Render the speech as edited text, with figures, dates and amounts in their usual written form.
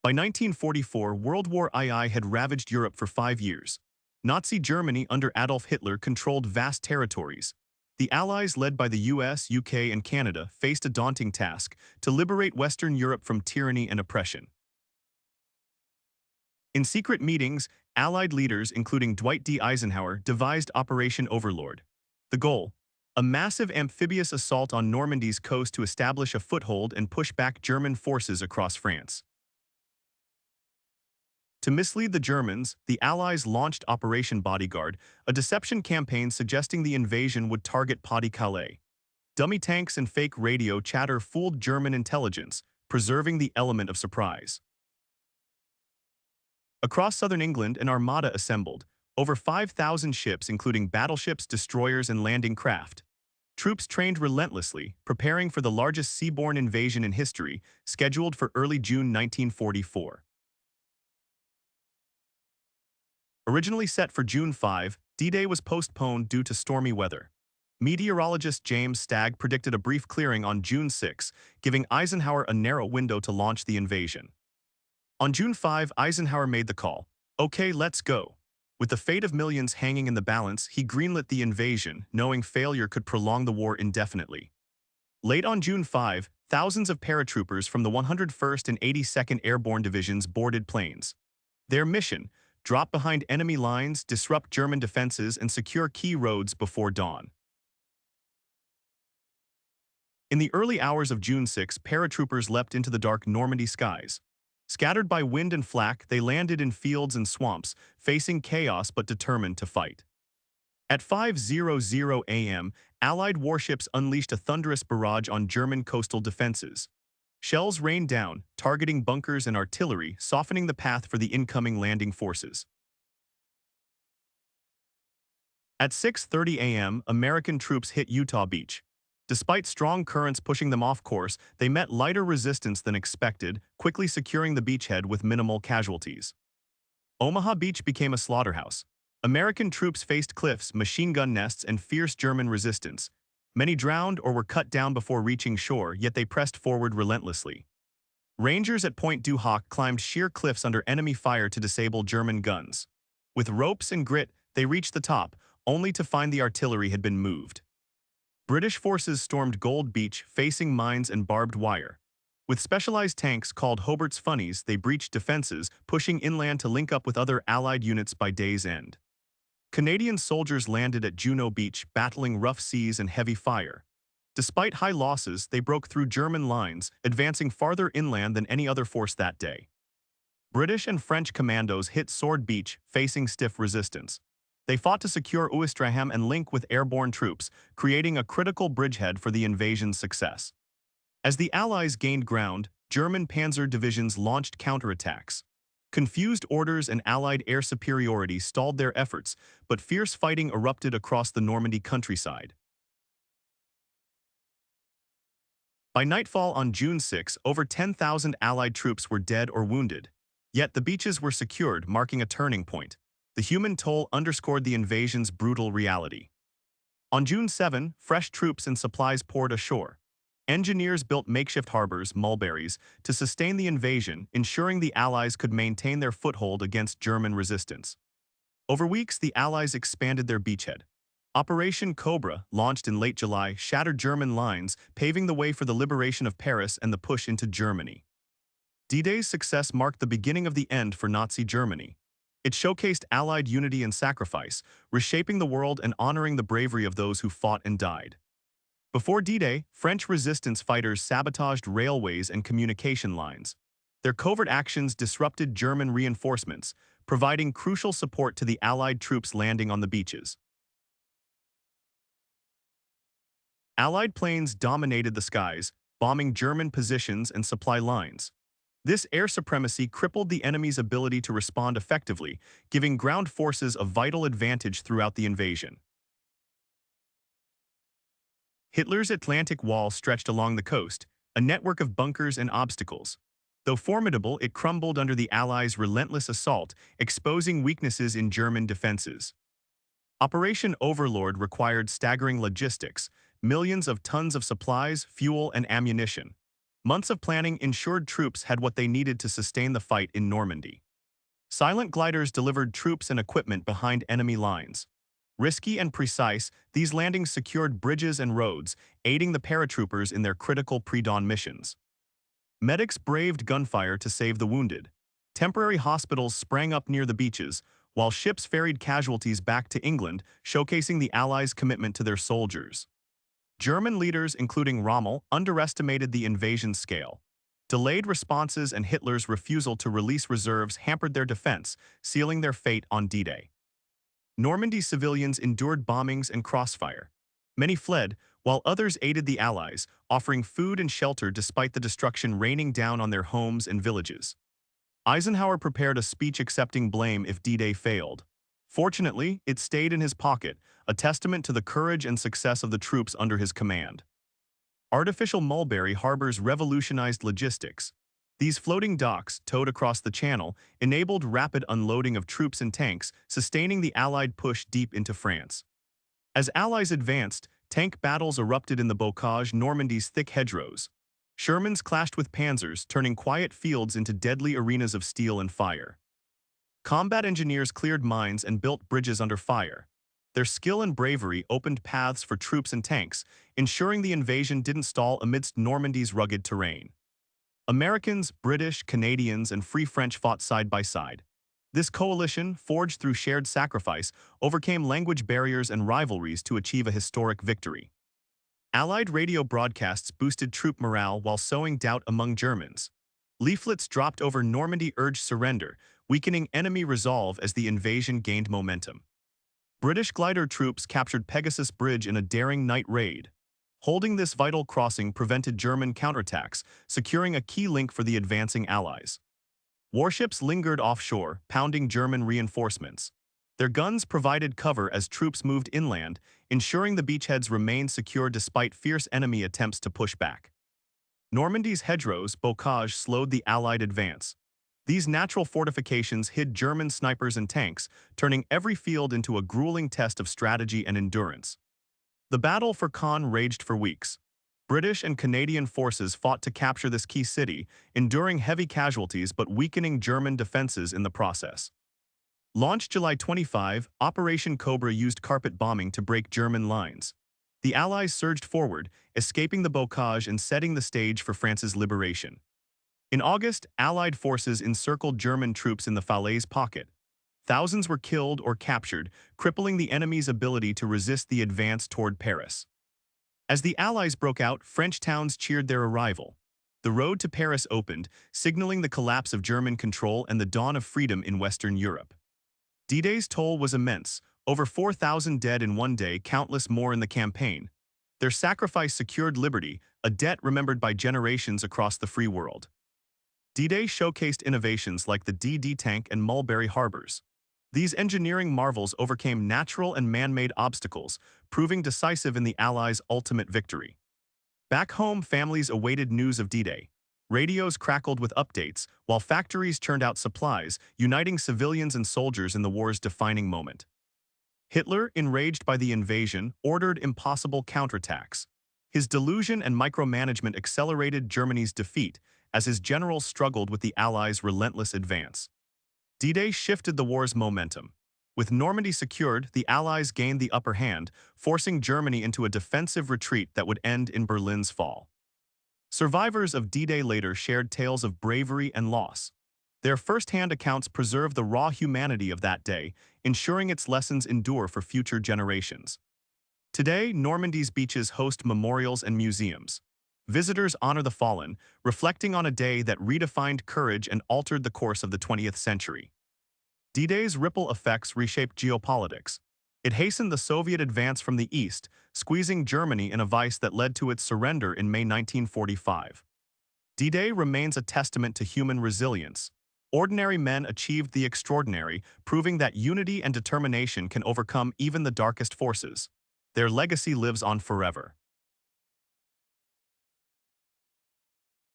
By 1944, World War II had ravaged Europe for 5 years. Nazi Germany under Adolf Hitler controlled vast territories. The Allies, led by the US, UK, and Canada, faced a daunting task: to liberate Western Europe from tyranny and oppression. In secret meetings, Allied leaders, including Dwight D. Eisenhower, devised Operation Overlord. The goal: a massive amphibious assault on Normandy's coast to establish a foothold and push back German forces across France. To mislead the Germans, the Allies launched Operation Bodyguard, a deception campaign suggesting the invasion would target Pas-de-Calais. Dummy tanks and fake radio chatter fooled German intelligence, preserving the element of surprise. Across southern England, an armada assembled, over 5,000 ships including battleships, destroyers, and landing craft. Troops trained relentlessly, preparing for the largest seaborne invasion in history, scheduled for early June 1944. Originally set for June 5, D-Day was postponed due to stormy weather. Meteorologist James Stagg predicted a brief clearing on June 6, giving Eisenhower a narrow window to launch the invasion. On June 5, Eisenhower made the call. "Okay, let's go." With the fate of millions hanging in the balance, he greenlit the invasion, knowing failure could prolong the war indefinitely. Late on June 5, thousands of paratroopers from the 101st and 82nd Airborne Divisions boarded planes. Their mission: drop behind enemy lines, disrupt German defenses, and secure key roads before dawn. In the early hours of June 6, paratroopers leapt into the dark Normandy skies. Scattered by wind and flak, they landed in fields and swamps, facing chaos but determined to fight. At 5:00 a.m., Allied warships unleashed a thunderous barrage on German coastal defenses. Shells rained down, targeting bunkers and artillery, softening the path for the incoming landing forces. At 6:30 a.m., American troops hit Utah Beach. Despite strong currents pushing them off course, they met lighter resistance than expected, quickly securing the beachhead with minimal casualties. Omaha Beach became a slaughterhouse. American troops faced cliffs, machine gun nests, and fierce German resistance. Many drowned or were cut down before reaching shore, yet they pressed forward relentlessly. Rangers at Point du Hoc climbed sheer cliffs under enemy fire to disable German guns. With ropes and grit, they reached the top, only to find the artillery had been moved. British forces stormed Gold Beach, facing mines and barbed wire. With specialized tanks called Hobart's Funnies, they breached defenses, pushing inland to link up with other Allied units by day's end. Canadian soldiers landed at Juno Beach, battling rough seas and heavy fire. Despite high losses, they broke through German lines, advancing farther inland than any other force that day. British and French commandos hit Sword Beach, facing stiff resistance. They fought to secure Ouistreham and link with airborne troops, creating a critical bridgehead for the invasion's success. As the Allies gained ground, German panzer divisions launched counterattacks. Confused orders and Allied air superiority stalled their efforts, but fierce fighting erupted across the Normandy countryside. By nightfall on June 6, over 10,000 Allied troops were dead or wounded. Yet the beaches were secured, marking a turning point. The human toll underscored the invasion's brutal reality. On June 7, fresh troops and supplies poured ashore. Engineers built makeshift harbors, mulberries, to sustain the invasion, ensuring the Allies could maintain their foothold against German resistance. Over weeks, the Allies expanded their beachhead. Operation Cobra, launched in late July, shattered German lines, paving the way for the liberation of Paris and the push into Germany. D-Day's success marked the beginning of the end for Nazi Germany. It showcased Allied unity and sacrifice, reshaping the world and honoring the bravery of those who fought and died. Before D-Day, French resistance fighters sabotaged railways and communication lines. Their covert actions disrupted German reinforcements, providing crucial support to the Allied troops landing on the beaches. Allied planes dominated the skies, bombing German positions and supply lines. This air supremacy crippled the enemy's ability to respond effectively, giving ground forces a vital advantage throughout the invasion. Hitler's Atlantic Wall stretched along the coast, a network of bunkers and obstacles. Though formidable, it crumbled under the Allies' relentless assault, exposing weaknesses in German defenses. Operation Overlord required staggering logistics, millions of tons of supplies, fuel, and ammunition. Months of planning ensured troops had what they needed to sustain the fight in Normandy. Silent gliders delivered troops and equipment behind enemy lines. Risky and precise, these landings secured bridges and roads, aiding the paratroopers in their critical pre-dawn missions. Medics braved gunfire to save the wounded. Temporary hospitals sprang up near the beaches, while ships ferried casualties back to England, showcasing the Allies' commitment to their soldiers. German leaders, including Rommel, underestimated the invasion scale. Delayed responses and Hitler's refusal to release reserves hampered their defense, sealing their fate on D-Day. Normandy civilians endured bombings and crossfire. Many fled, while others aided the Allies, offering food and shelter despite the destruction raining down on their homes and villages. Eisenhower prepared a speech accepting blame if D-Day failed. Fortunately, it stayed in his pocket, a testament to the courage and success of the troops under his command. Artificial Mulberry harbors revolutionized logistics. These floating docks, towed across the channel, enabled rapid unloading of troops and tanks, sustaining the Allied push deep into France. As Allies advanced, tank battles erupted in the bocage Normandy's thick hedgerows. Shermans clashed with panzers, turning quiet fields into deadly arenas of steel and fire. Combat engineers cleared mines and built bridges under fire. Their skill and bravery opened paths for troops and tanks, ensuring the invasion didn't stall amidst Normandy's rugged terrain. Americans, British, Canadians, and Free French fought side by side. This coalition, forged through shared sacrifice, overcame language barriers and rivalries to achieve a historic victory. Allied radio broadcasts boosted troop morale while sowing doubt among Germans. Leaflets dropped over Normandy urged surrender, weakening enemy resolve as the invasion gained momentum. British glider troops captured Pegasus Bridge in a daring night raid. Holding this vital crossing prevented German counterattacks, securing a key link for the advancing Allies. Warships lingered offshore, pounding German reinforcements. Their guns provided cover as troops moved inland, ensuring the beachheads remained secure despite fierce enemy attempts to push back. Normandy's hedgerows, bocage, slowed the Allied advance. These natural fortifications hid German snipers and tanks, turning every field into a grueling test of strategy and endurance. The battle for Caen raged for weeks. British and Canadian forces fought to capture this key city, enduring heavy casualties but weakening German defenses in the process. Launched July 25, Operation Cobra used carpet bombing to break German lines. The Allies surged forward, escaping the bocage and setting the stage for France's liberation. In August, Allied forces encircled German troops in the Falaise pocket. Thousands were killed or captured, crippling the enemy's ability to resist the advance toward Paris. As the Allies broke out, French towns cheered their arrival. The road to Paris opened, signaling the collapse of German control and the dawn of freedom in Western Europe. D-Day's toll was immense, over 4,000 dead in one day, countless more in the campaign. Their sacrifice secured liberty, a debt remembered by generations across the free world. D-Day showcased innovations like the DD tank and Mulberry harbors. These engineering marvels overcame natural and man-made obstacles, proving decisive in the Allies' ultimate victory. Back home, families awaited news of D-Day. Radios crackled with updates, while factories churned out supplies, uniting civilians and soldiers in the war's defining moment. Hitler, enraged by the invasion, ordered impossible counterattacks. His delusion and micromanagement accelerated Germany's defeat as his generals struggled with the Allies' relentless advance. D-Day shifted the war's momentum. With Normandy secured, the Allies gained the upper hand, forcing Germany into a defensive retreat that would end in Berlin's fall. Survivors of D-Day later shared tales of bravery and loss. Their first-hand accounts preserve the raw humanity of that day, ensuring its lessons endure for future generations. Today, Normandy's beaches host memorials and museums. Visitors honor the fallen, reflecting on a day that redefined courage and altered the course of the 20th century. D-Day's ripple effects reshaped geopolitics. It hastened the Soviet advance from the east, squeezing Germany in a vice that led to its surrender in May 1945. D-Day remains a testament to human resilience. Ordinary men achieved the extraordinary, proving that unity and determination can overcome even the darkest forces. Their legacy lives on forever.